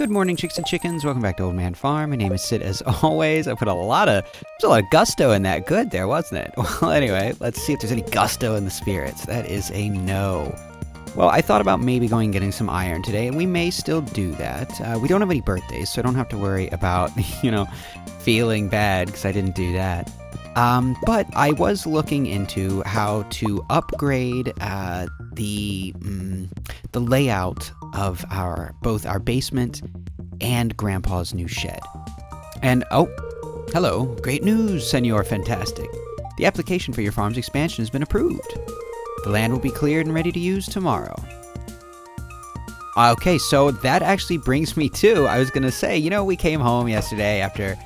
Good morning, chicks and chickens. Welcome back to Old Man Farm. My name is Sid, as always. I put there's a lot of gusto in that good there, wasn't it? Well, anyway, let's see if there's any gusto in the spirits. That is a no. Well, I thought about maybe going and getting some iron today, and we may still do that. We don't have any birthdays, so I don't have to worry about, feeling bad because I didn't do that. But I was looking into how to upgrade the layout of both our basement and Grandpa's new shed. And oh, hello, great news, Senor Fantastic. The application for your farm's expansion has been approved. The land will be cleared and ready to use tomorrow. Okay, so that actually brings me to, I was going to say, we came home yesterday after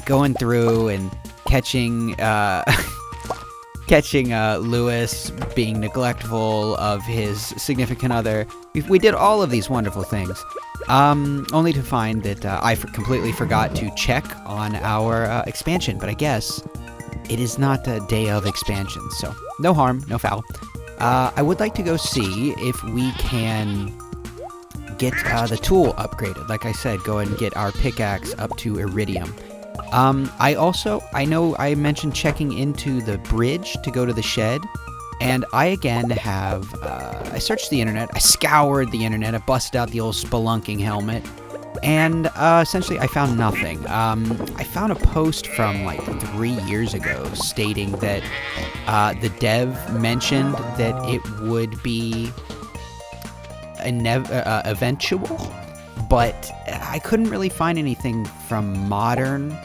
going through and catching Lewis being neglectful of his significant other. We did all of these wonderful things, only to find that I completely forgot to check on our expansion. But I guess it is not a day of expansion, so no harm, no foul. I would like to go see if we can get the tool upgraded. Like I said, go and get our pickaxe up to iridium. I know I mentioned checking into the bridge to go to the shed, and I again have, I searched the internet, I scoured the internet, I busted out the old spelunking helmet, and essentially I found nothing. I found a post from like 3 years ago stating that the dev mentioned that it would be eventual, but I couldn't really find anything from modern,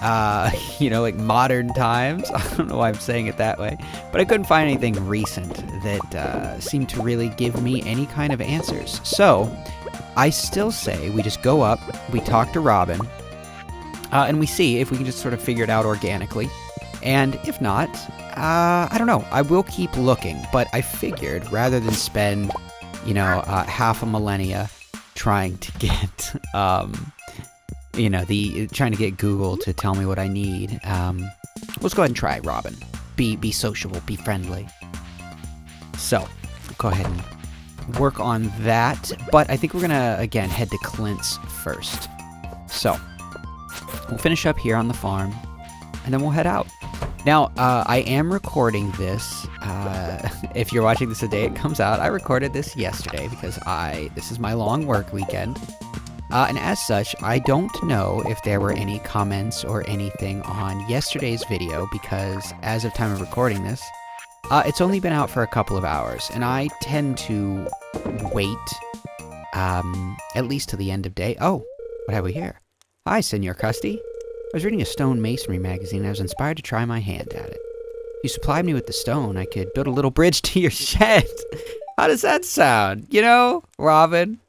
like modern times. I don't know why I'm saying it that way, but I couldn't find anything recent that seemed to really give me any kind of answers. So I still say we just go up, we talk to Robin, and we see if we can just sort of figure it out organically. And if not, I don't know. I will keep looking, but I figured rather than spend, half a millennia trying to get, trying to get Google to tell me what I need, let's go ahead and try Robin. Be sociable, be friendly. So, go ahead and work on that, but I think we're gonna, again, head to Clint's first. So, we'll finish up here on the farm, and then we'll head out. Now, I am recording this, if you're watching this the day it comes out. I recorded this yesterday because this is my long work weekend. And as such, I don't know if there were any comments or anything on yesterday's video because as of time of recording this, it's only been out for a couple of hours, and I tend to wait, at least to the end of day. Oh, what have we here? Hi, Senor Custy. I was reading a stone masonry magazine and I was inspired to try my hand at it. If you supplied me with the stone, I could build a little bridge to your shed. How does that sound? Robin?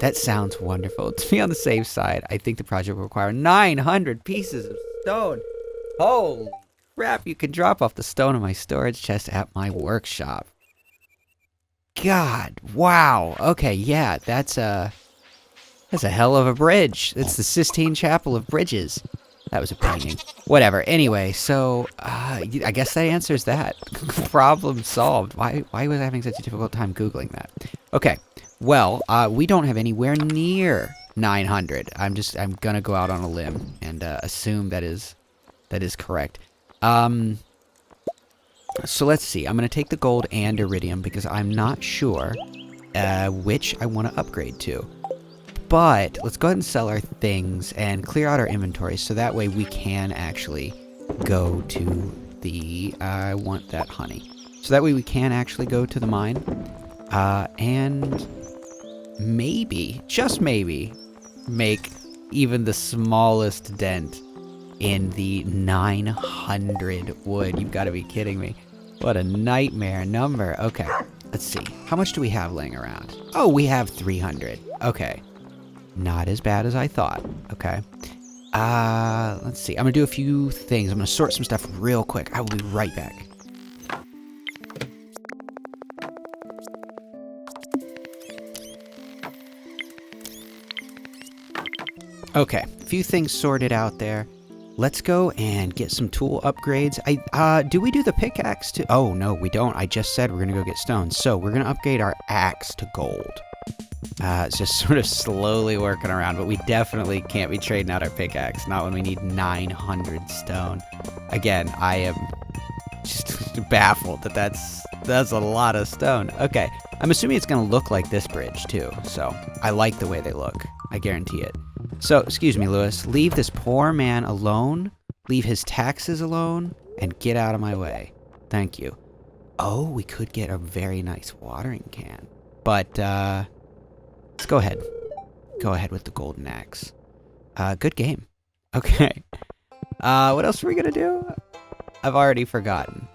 That sounds wonderful. To be on the safe side, I think the project will require 900 pieces of stone. Holy crap, you can drop off the stone in my storage chest at my workshop. God, wow. Okay, yeah, that's a hell of a bridge. It's the Sistine Chapel of Bridges. That was a painting. Whatever. Anyway, so I guess that answers that. Problem solved. Why was I having such a difficult time Googling that? Okay. Well, we don't have anywhere near 900. I'm gonna go out on a limb and assume that is correct. So let's see. I'm gonna take the gold and iridium because I'm not sure which I want to upgrade to. But let's go ahead and sell our things and clear out our inventory so that way we can actually go to the... I want that honey. So that way we can actually go to the mine. And maybe, just maybe, make even the smallest dent in the 900 wood. You've got to be kidding me. What a nightmare number. Okay, let's see. How much do we have laying around? Oh, we have 300. Okay. Not as bad as I thought. Okay. Let's see. I'm going to do a few things. I'm going to sort some stuff real quick. I will be right back. Okay. A few things sorted out there. Let's go and get some tool upgrades. Do we do the pickaxe too? Oh, no, we don't. I just said we're going to go get stone. So we're going to upgrade our axe to gold. It's just sort of slowly working around, but we definitely can't be trading out our pickaxe, not when we need 900 stone. Again, I am just baffled that that's a lot of stone. Okay, I'm assuming it's going to look like this bridge, too, so I like the way they look. I guarantee it. So, excuse me, Lewis, leave this poor man alone, leave his taxes alone, and get out of my way. Thank you. Oh, we could get a very nice watering can. But, let's go ahead. Go ahead with the golden axe. Good game. Okay. What else are we gonna do? I've already forgotten.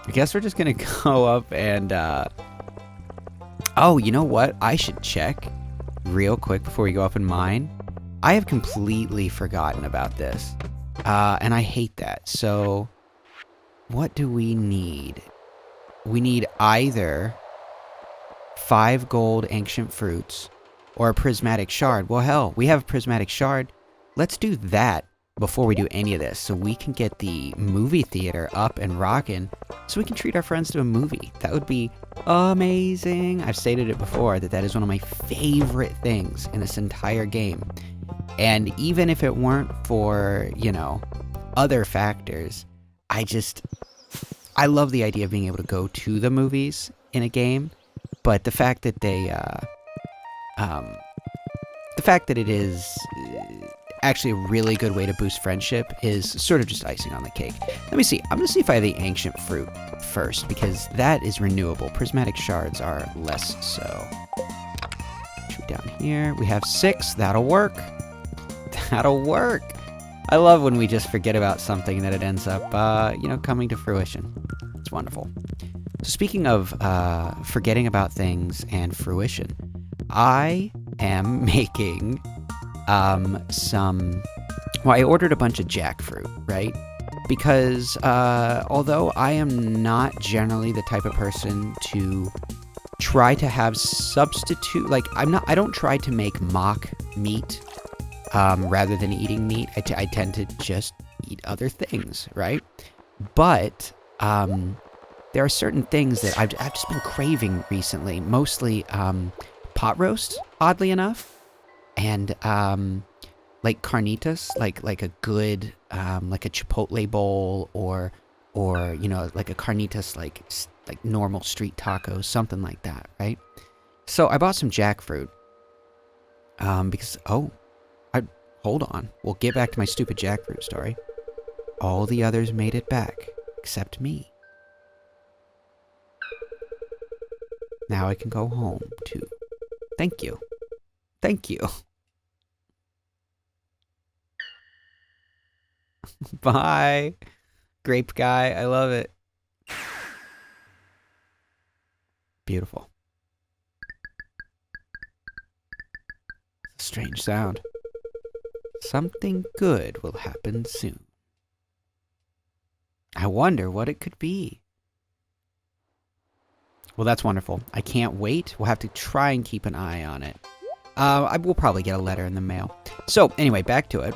I guess we're just gonna go up and, oh, you know what? I should check real quick before we go up and mine. I have completely forgotten about this. And I hate that. So, what do we need? We need either 5 gold ancient fruits or a prismatic shard. Well, hell, we have a prismatic shard. Let's do that before we do any of this so we can get the movie theater up and rocking so we can treat our friends to a movie. That would be amazing. I've stated it before that is one of my favorite things in this entire game. And even if it weren't for, you know, other factors, I love the idea of being able to go to the movies in a game, but the fact that it is actually a really good way to boost friendship is sort of just icing on the cake. Let me see. I'm going to see if I have the ancient fruit first, because that is renewable. Prismatic shards are less so. Down here, we have 6. That'll work. That'll work. I love when we just forget about something that it ends up, you know, coming to fruition. It's wonderful. So speaking of forgetting about things and fruition, I am making well, I ordered a bunch of jackfruit, right? Because although I am not generally the type of person to try to have substitute, like I don't try to make mock meat rather than eating meat. I tend to just eat other things, right? But there are certain things that I've just been craving recently, mostly pot roast, oddly enough, and like carnitas, like a good like a chipotle bowl, or you know, like a carnitas, like normal street tacos, something like that, right? So I bought some jackfruit because hold on, we'll get back to my stupid jackfruit story. All the others made it back except me. Now I can go home too. Thank you. Thank you. Bye, grape guy. I love it. Beautiful. Strange sound. Something good will happen soon. I wonder what it could be. Well, that's wonderful. I can't wait. We'll have to try and keep an eye on it. I will probably get a letter in the mail. So, anyway, back to it.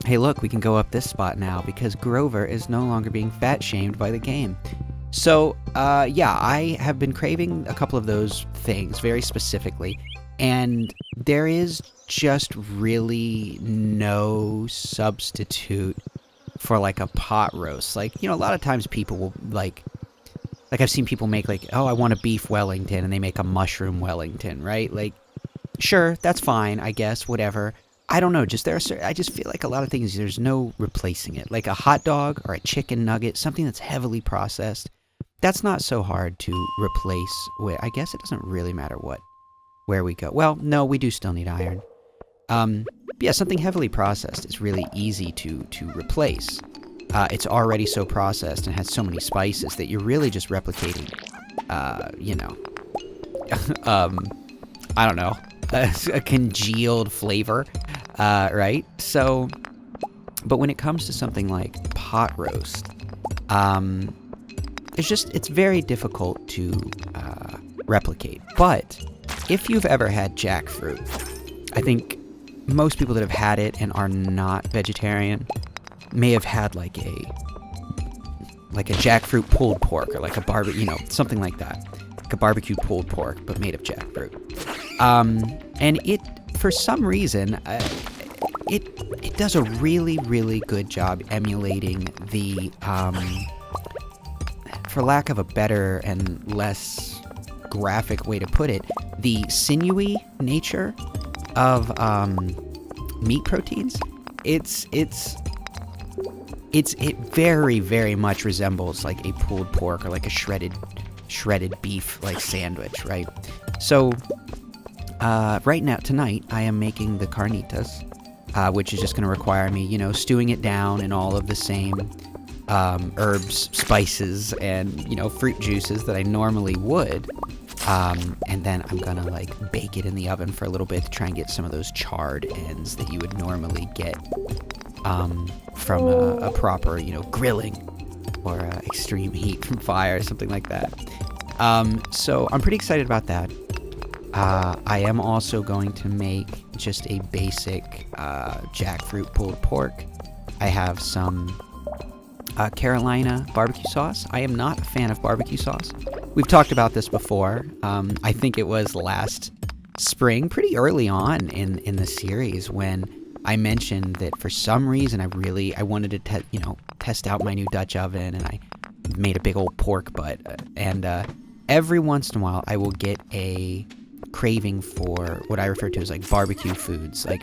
Hey, look, we can go up this spot now because Grover is no longer being fat-shamed by the game. So, yeah, I have been craving a couple of those things very specifically, and there is just really no substitute for, like, a pot roast. Like, you know, a lot of times people will, like I've seen people make, like, oh, I want a beef Wellington, and they make a mushroom Wellington, right? Like, sure, that's fine, I guess, whatever. I don't know, I just feel like a lot of things, there's no replacing it. Like a hot dog or a chicken nugget, something that's heavily processed, that's not so hard to replace with. I guess it doesn't really matter where we go. Well, no, we do still need iron. Yeah, something heavily processed is really easy to replace. It's already so processed and has so many spices that you're really just replicating, you know, I don't know, a congealed flavor, right? So, but when it comes to something like pot roast, it's very difficult to replicate. But if you've ever had jackfruit, I think most people that have had it and are not vegetarian may have had like a jackfruit pulled pork, or like a barbecue, you know, something like that. Like a barbecued pulled pork, but made of jackfruit. And it, for some reason, it does a really, really good job emulating the, for lack of a better and less graphic way to put it, the sinewy nature of meat proteins. It very, very much resembles like a pulled pork or like a shredded beef like sandwich, right? So right now, tonight, I am making the carnitas, which is just going to require me, stewing it down in all of the same herbs, spices, and, fruit juices that I normally would. And then I'm going to, like, bake it in the oven for a little bit to try and get some of those charred ends that you would normally get from a proper, grilling or extreme heat from fire or something like that. So I'm pretty excited about that. I am also going to make just a basic jackfruit pulled pork. I have some Carolina barbecue sauce. I am not a fan of barbecue sauce. We've talked about this before. I think it was last spring, pretty early on in the series, when I mentioned that for some reason I wanted to test out my new Dutch oven, and I made a big old pork butt. And every once in a while I will get a craving for what I refer to as like barbecue foods. Like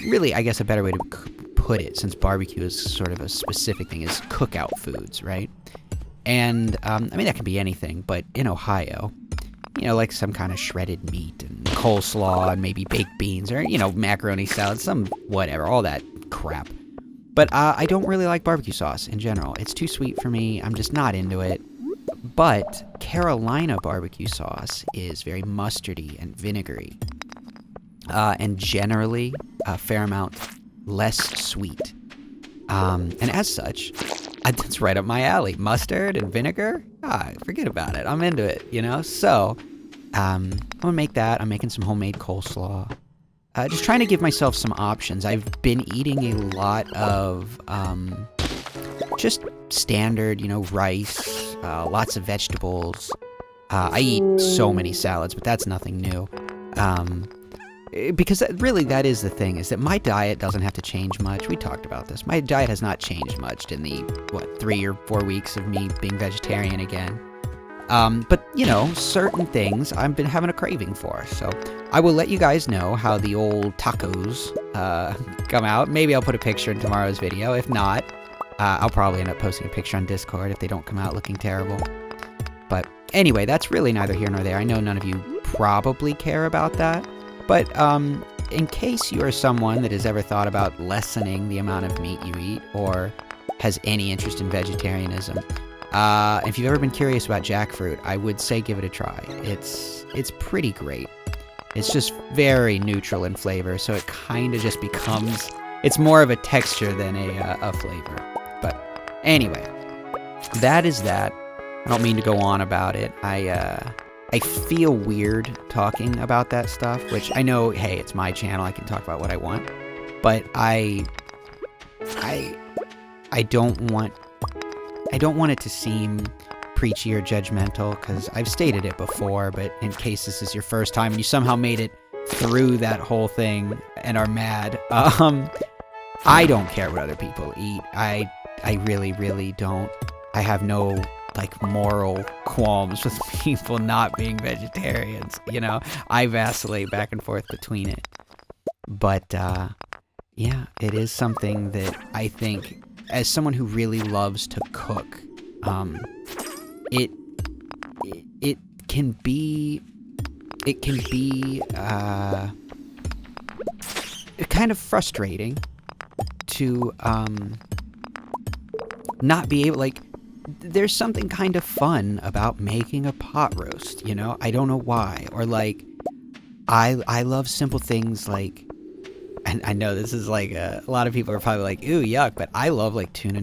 really, I guess a better way to put it, since barbecue is sort of a specific thing, is cookout foods, right? And I mean, that can be anything, but in Ohio, like some kind of shredded meat and coleslaw and maybe baked beans or, macaroni salad, some whatever, all that crap. But I don't really like barbecue sauce in general. It's too sweet for me. I'm just not into it. But Carolina barbecue sauce is very mustardy and vinegary, and generally a fair amount less sweet. And as such, it's right up my alley. Mustard and vinegar? Forget about it. I'm into it, So, I'm gonna make that. I'm making some homemade coleslaw. Just trying to give myself some options. I've been eating a lot of, just standard, rice, lots of vegetables. I eat so many salads, but that's nothing new. Because really that is the thing, is that my diet doesn't have to change much. We talked about this. My diet has not changed much in the, 3 or 4 weeks of me being vegetarian again. But, certain things I've been having a craving for. So I will let you guys know how the old tacos come out. Maybe I'll put a picture in tomorrow's video. If not, I'll probably end up posting a picture on Discord if they don't come out looking terrible. But anyway, that's really neither here nor there. I know none of you probably care about that. But in case you are someone that has ever thought about lessening the amount of meat you eat, or has any interest in vegetarianism, if you've ever been curious about jackfruit, I would say give it a try. It's pretty great. It's just very neutral in flavor, so it kind of just becomes... It's more of a texture than a flavor. But anyway, that is that. I don't mean to go on about it. I feel weird talking about that stuff, which I know, hey, it's my channel, I can talk about what I want, but I don't want it to seem preachy or judgmental, because I've stated it before, but in case this is your first time and you somehow made it through that whole thing and are mad, I don't care what other people eat. I really, really don't. I have no moral qualms with people not being vegetarians, I vacillate back and forth between it. But, yeah, it is something that I think, as someone who really loves to cook, it can be kind of frustrating to, not be able, there's something kind of fun about making a pot roast, I don't know why. Or I love simple things and I know this is a lot of people are probably like, ooh, yuck, but I love tuna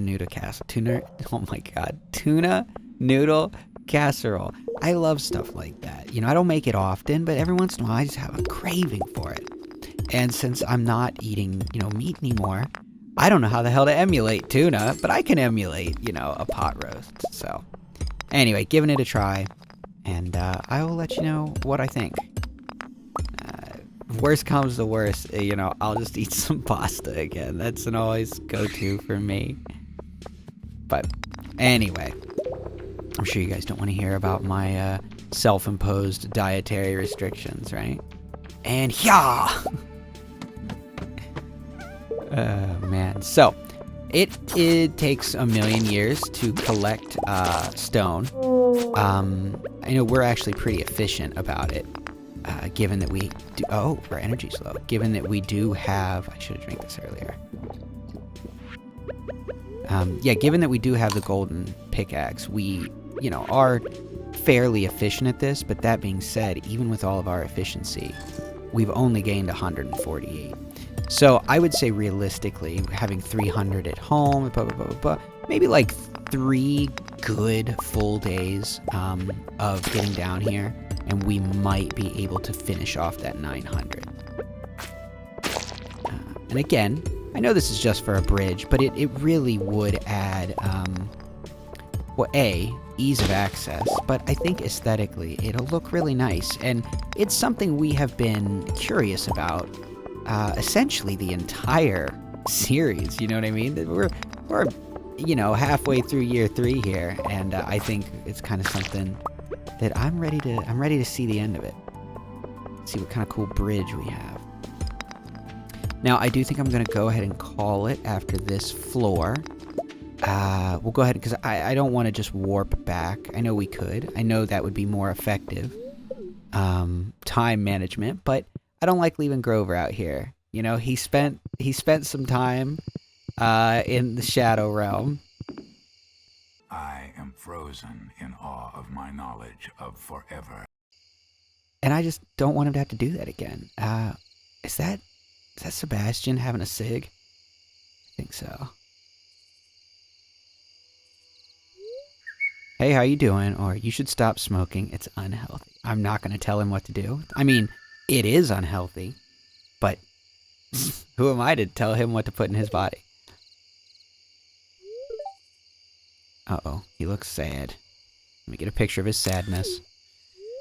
noodle casserole. I love stuff like that. I don't make it often, but every once in a while I just have a craving for it. And since I'm not eating, meat anymore, I don't know how the hell to emulate tuna, but I can emulate, a pot roast. So, anyway, giving it a try, and I will let you know what I think. Worst comes to worst, you know, I'll just eat some pasta again. That's an always go-to for me. But anyway, I'm sure you guys don't want to hear about my self-imposed dietary restrictions, right? And yeah! Oh, man. So, it takes 1,000,000 years to collect stone. I know we're actually pretty efficient about it, given that we do... Oh, our energy's low. Given that we do have... I should have drank this earlier. Yeah, given that we do have the golden pickaxe, we, you know, are fairly efficient at this, but that being said, even with all of our efficiency, we've only gained 148. So I would say realistically, having 300 at home, maybe like 3 good full days of getting down here, and we might be able to finish off that 900. And again, I know this is just for a bridge, but it really would add, well, A, ease of access, but I think aesthetically it'll look really nice. And it's something we have been curious about essentially the entire series, you know what I mean? We're you know, halfway through year 3 here, and I think it's kind of something that I'm ready to see the end of it. See what kind of cool bridge we have. Now, I do think I'm going to go ahead and call it after this floor. We'll go ahead, because I don't want to just warp back. I know we could. I know that would be more effective time management, but I don't like leaving Grover out here. You know, he spent some time in the Shadow Realm. I am frozen in awe of my knowledge of forever. And I just don't want him to have to do that again. Is that Sebastian having a cig? I think so. Hey, how you doing? Or you should stop smoking. It's unhealthy. I'm not going to tell him what to do. I mean, it is unhealthy, but who am I to tell him what to put in his body? Uh-oh, he looks sad. Let me get a picture of his sadness.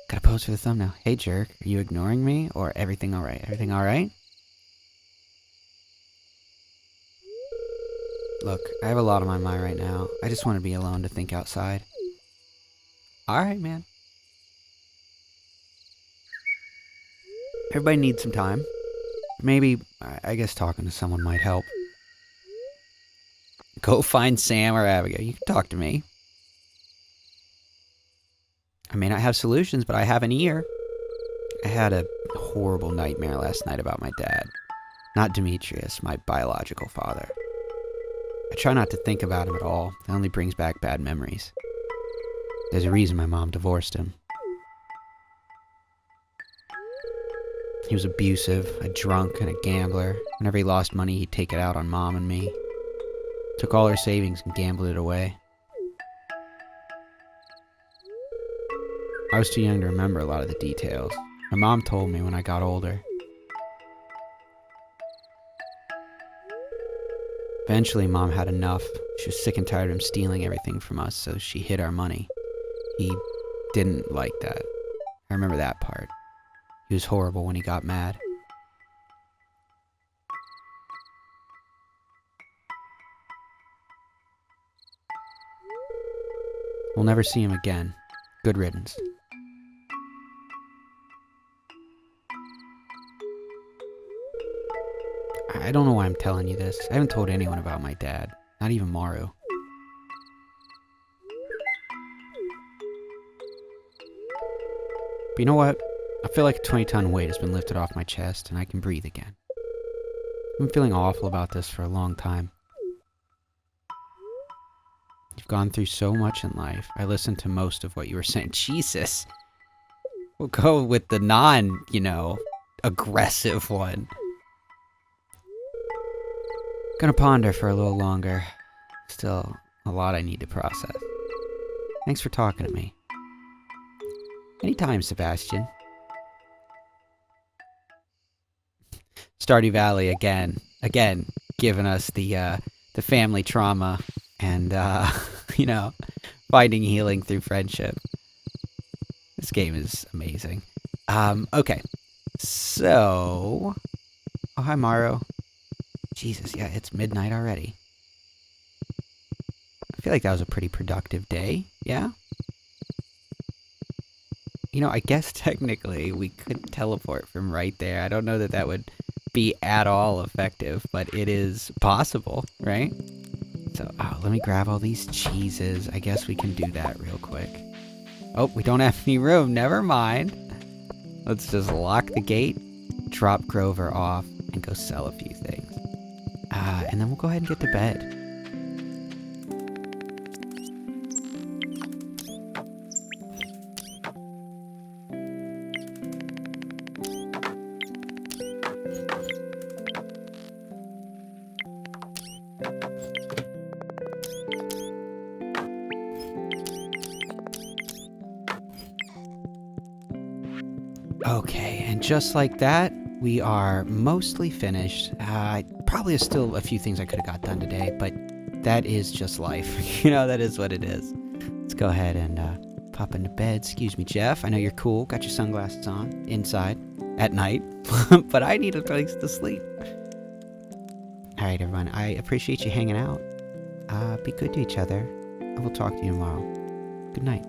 Gotta pose for the thumbnail. Hey, jerk, are you ignoring me? Or everything alright? Everything alright? Look, I have a lot on my mind right now. I just want to be alone to think outside. Alright, man. Everybody needs some time. Maybe, I guess talking to someone might help. Go find Sam or Abigail. You can talk to me. I may not have solutions, but I have an ear. I had a horrible nightmare last night about my dad. Not Demetrius, my biological father. I try not to think about him at all. It only brings back bad memories. There's a reason my mom divorced him. He was abusive, a drunk, and a gambler. Whenever he lost money, he'd take it out on Mom and me. Took all our savings and gambled it away. I was too young to remember a lot of the details. My mom told me when I got older. Eventually, Mom had enough. She was sick and tired of him stealing everything from us, so she hid our money. He didn't like that. I remember that part. He was horrible when he got mad. We'll never see him again. Good riddance. I don't know why I'm telling you this. I haven't told anyone about my dad. Not even Maru. But you know what? I feel like a 20-ton weight has been lifted off my chest and I can breathe again. I've been feeling awful about this for a long time. You've gone through so much in life. I listened to most of what you were saying. Jesus! We'll go with the aggressive one. Gonna ponder for a little longer. Still, a lot I need to process. Thanks for talking to me. Anytime, Sebastian. Stardew Valley again, giving us the family trauma and finding healing through friendship. This game is amazing. Okay, So... Oh, hi, Maro. Jesus, yeah, it's midnight already. I feel like that was a pretty productive day, yeah? You know, I guess technically we could teleport from right there. I don't know that that would be at all effective, but it is possible, right? So, let me grab all these cheeses. I guess we can do that real quick. Oh, we don't have any room. Never mind. Let's just lock the gate, drop Grover off, and go sell a few things. And then we'll go ahead and get to bed. Okay, and just like that, we are mostly finished. Probably still a few things I could have got done today, but that is just life. You know, that is what it is. Let's go ahead and pop into bed. Excuse me, Jeff. I know you're cool. Got your sunglasses on inside at night, but I need a place to sleep. All right, everyone. I appreciate you hanging out. Be good to each other. I will talk to you tomorrow. Good night.